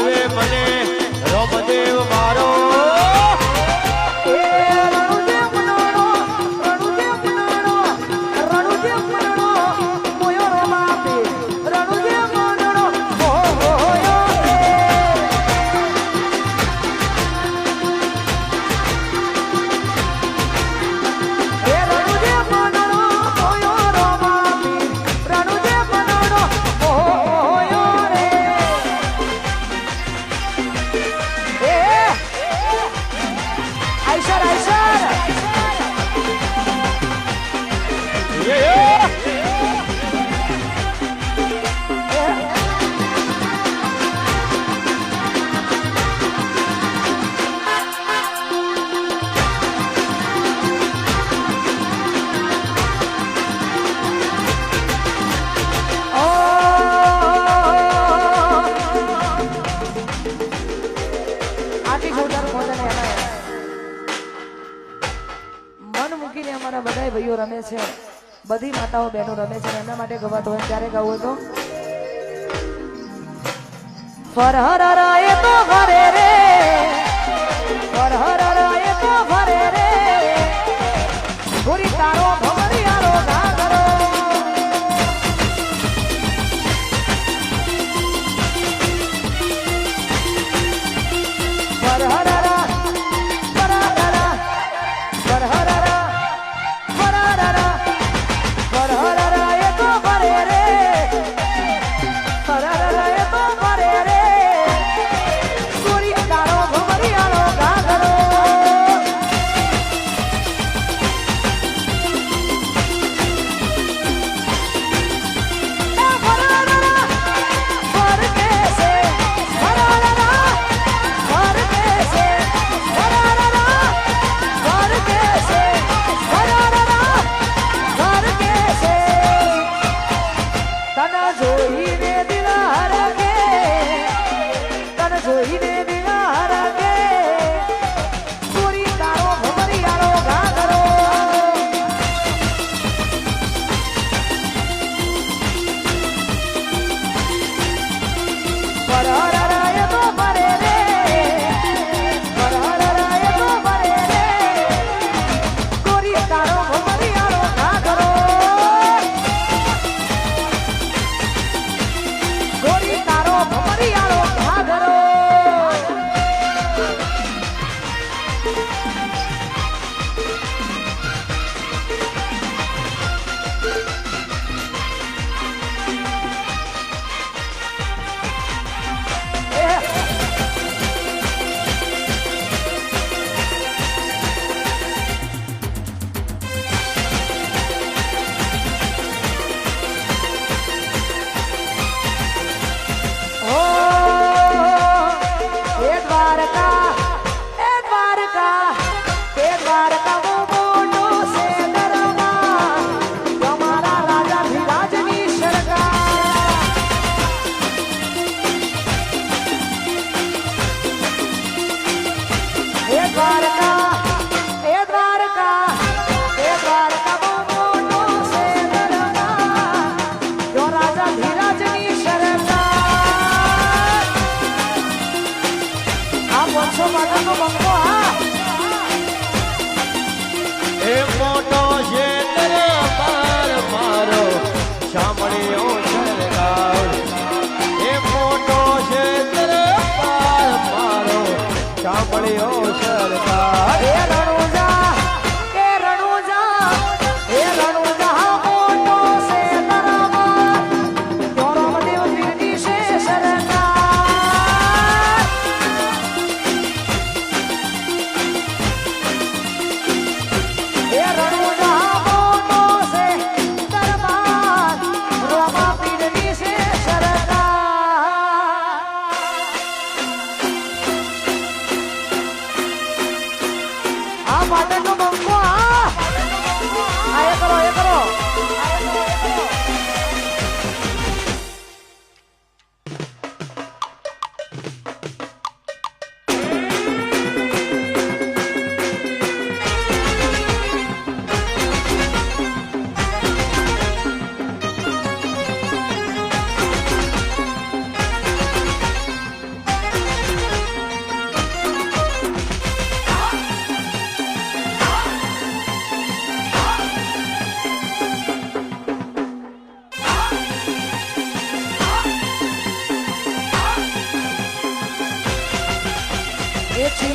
જુએ મને રોમદેવ મારો બધા ભાઈઓ રમે છે, બધી માતાઓ બહેનો રમે છે, એમના માટે ગવાતો હોય ત્યારે ગાવું તો ફરહરાએ તો ફરે રે, ફરહરાએ તો ફરે રે, ગોરી તારો ભમરિયારો ઘાઘરો ફરહરા ફરહરા ફરહરા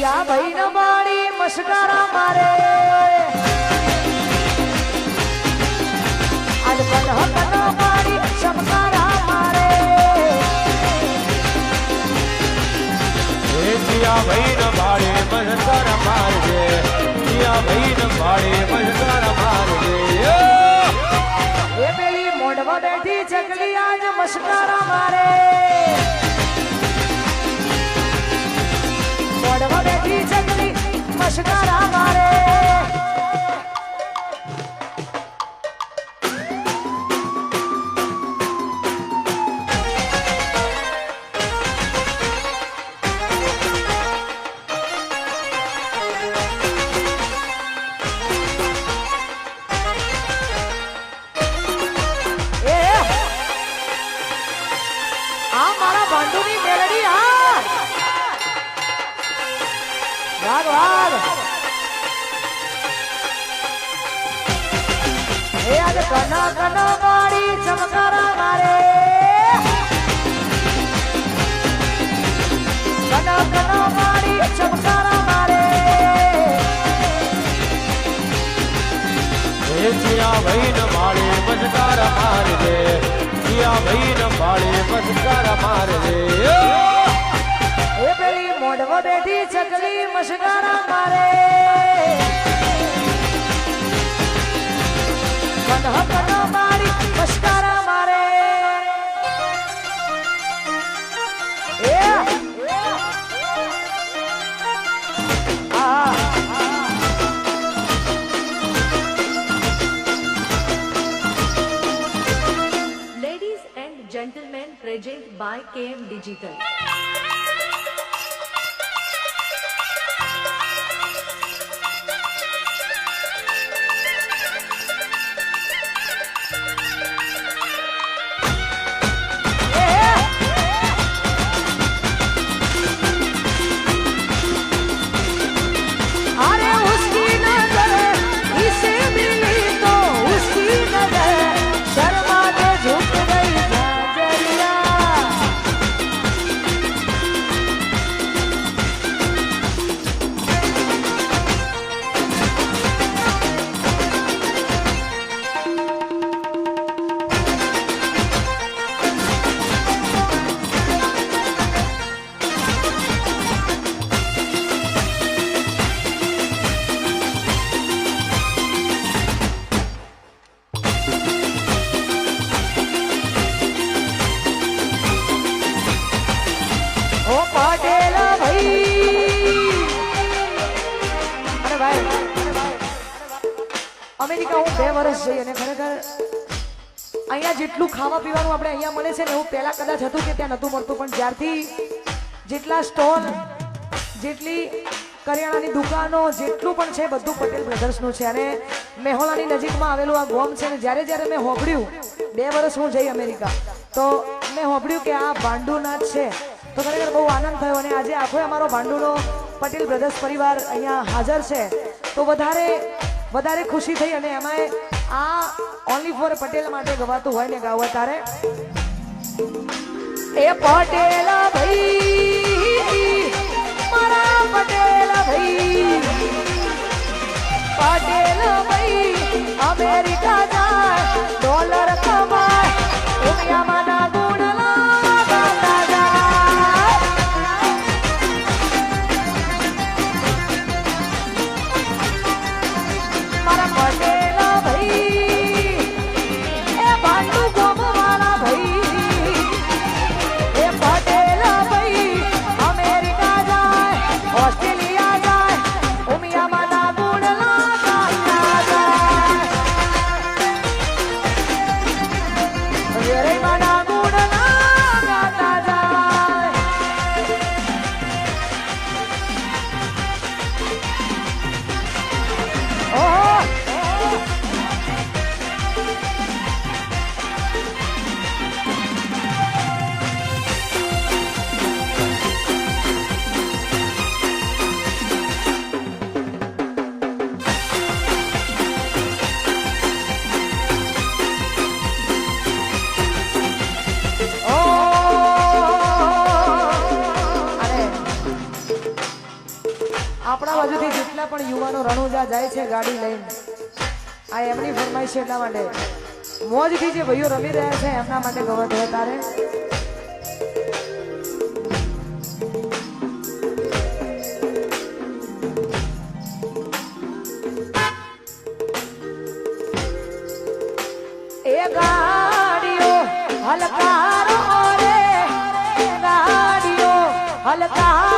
સિયા ભાઈ ન મારી મસ્કરા મારે આજ કનહ કનહ મારી ચમકારા મારે એ સિયા ભાઈ ન ભાડે મસ્કર મારજે સિયા ભાઈ ન ભાડે મસ્કર મારજે એ પેલી મોઢવા બેઠી ચકલી આજ મસ્કરા મારે મોઢવા બેઠી ચકલી મસ્કરા મારે ભાંડુની મેલડી હા વાગ વાગ એ આજ કના કના મારી ચમકારા મારે કના કના મારી ચમકારા મારે એ સિયા ભાઈ ન ભાડે મસ્કર મારજે સિયા ભાઈ ન ભાડે મસ્કર મારજે એ પેલી મોઢવા બેઠી ચકલી મસ્કરા મારે કનહ કનહ મારી મસ્કરા મારે Ladies and gentlemen, present by KM Digital. अरे उसकी नजर इसे मिली तो उसकी नजर शर्मा के झुक गई झांझरिया ओ पटेल भाई अरे भाई અમેરિકા હું 2 વર્ષ જઈ અને ખરેખર અહીંયા જેટલું ખાવા પીવાનું આપણે અહીંયા મળે છે ને એવું પહેલા કદાચ હતું કે ત્યાં નહોતું મળતું પણ જ્યારથી જેટલા સ્ટોલ જેટલી કરિયાણાની દુકાનો જેટલું પણ છે બધું પટેલ બ્રધર્સનું છે અને મેહોલાની નજીકમાં આવેલું આ ગોમ છે ને જ્યારે જ્યારે મેં હોંભળ્યું 2 વર્ષ હું જઈ અમેરિકા તો મેં હોંભળ્યું કે આ ભાંડુનાથ છે તો ખરેખર બહુ આનંદ થયો અને આજે આખો અમારો ભાંડુનો પટેલ બ્રધર્સ પરિવાર અહીંયા હાજર છે તો વધારે ખુશી થઈ અને એમાં આ ઓનલી ફોર પટેલ માટે ગવાતું હોય ને ગાવું તારે એ પટેલ ભાઈ મારા પટેલ ભાઈ પટેલ ભાઈ અમેરિકા જાય ડોલર કમાય દુનિયામાં ના ગુણ લાગતા જાય મારા પટેલ ભાઈ એ ભાંડુ ગોમવાળા ભાઈ એ પટેલ ભાઈ અમેરિકા જાય ઓસ્ટ્રેલિયા જાય ઉમિયામાં ના ગુણ લાગતા જાય બાજુથી જેટલા પણ યુવાનો રણુજા જાય છે ગાડી લઈને, આ એમની ફરમાઈશ છે, એટલા માટે મોજથી જે ભાઈઓ રમી રહ્યા છે એમના માટે ગવત હોય તારે. એ ગાડીઓ હલકારો રે, ગાડીઓ હલકારો